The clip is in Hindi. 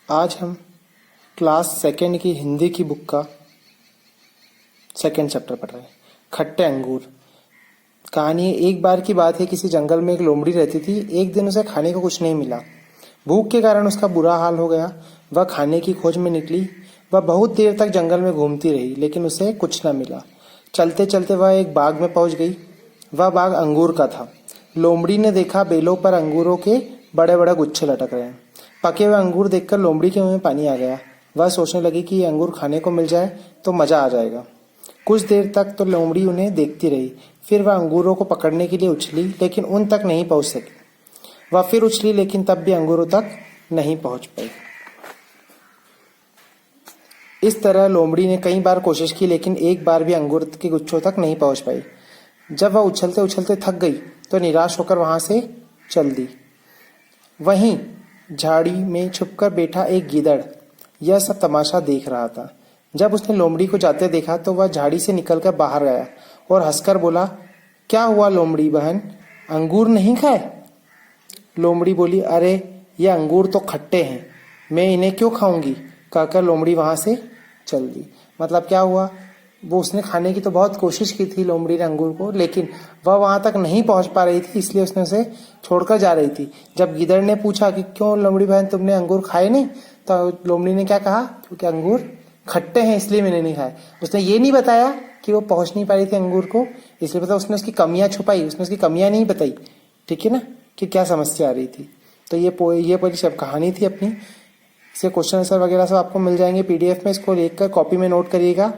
आज हम क्लास सेकेंड की हिंदी की बुक का सेकेंड चैप्टर पढ़ रहे हैं, खट्टे अंगूर। कहानी एक बार की बात है, किसी जंगल में एक लोमड़ी रहती थी। एक दिन उसे खाने को कुछ नहीं मिला। भूख के कारण उसका बुरा हाल हो गया। वह खाने की खोज में निकली। वह बहुत देर तक जंगल में घूमती रही, लेकिन उसे कुछ न मिला। चलते चलते वह एक बाग में पहुंच गई। वह बाग अंगूर का था। लोमड़ी ने देखा, बेलों पर अंगूरों के बड़े बड़े गुच्छे लटक रहे हैं। पके हुए अंगूर देखकर लोमड़ी के मुंह में पानी आ गया। वह सोचने लगी कि ये अंगूर खाने को मिल जाए तो मजा आ जाएगा। कुछ देर तक तो लोमड़ी उन्हें देखती रही। फिर वह अंगूरों को पकड़ने के लिए उछली, लेकिन उन तक नहीं पहुंच सकी। वह फिर उछली, लेकिन तब भी अंगूरों तक नहीं पहुंच पाई। इस तरह लोमड़ी ने कई बार कोशिश की, लेकिन एक बार भी अंगूर के गुच्छों तक नहीं पहुंच पाई। जब वह उछलते उछलते थक गई तो निराश होकर वहां से चल दी। वहीं झाड़ी में छुपकर बैठा एक गीदड़ यह सब तमाशा देख रहा था। जब उसने लोमड़ी को जाते देखा तो वह झाड़ी से निकलकर बाहर गया और हंसकर बोला, क्या हुआ लोमड़ी बहन, अंगूर नहीं खाए? लोमड़ी बोली, अरे ये अंगूर तो खट्टे हैं, मैं इन्हें क्यों खाऊंगी? कहकर लोमड़ी वहां से चल दी। मतलब क्या हुआ, वो उसने खाने की तो बहुत कोशिश की थी लोमड़ी ने अंगूर को, लेकिन वह वहां तक नहीं पहुंच पा रही थी, इसलिए उसने उसे छोड़कर जा रही थी। जब गिदड़ ने पूछा कि क्यों लोमड़ी बहन तुमने अंगूर खाए नहीं, तो लोमड़ी ने क्या कहा, क्योंकि अंगूर खट्टे हैं इसलिए मैंने नहीं खाए। उसने ये नहीं बताया कि वो पहुंच नहीं पा रही थी अंगूर को, इसलिए पता उसने उसकी कमियां छुपाई, उसने उसकी कमियां नहीं बताई। ठीक है ना, कि क्या समस्या आ रही थी। तो ये पूरी सब कहानी थी अपनी। इसके क्वेश्चन आंसर वगैरह सब आपको मिल जाएंगे पीडीएफ में। इसको लिखकर कॉपी में नोट करिएगा।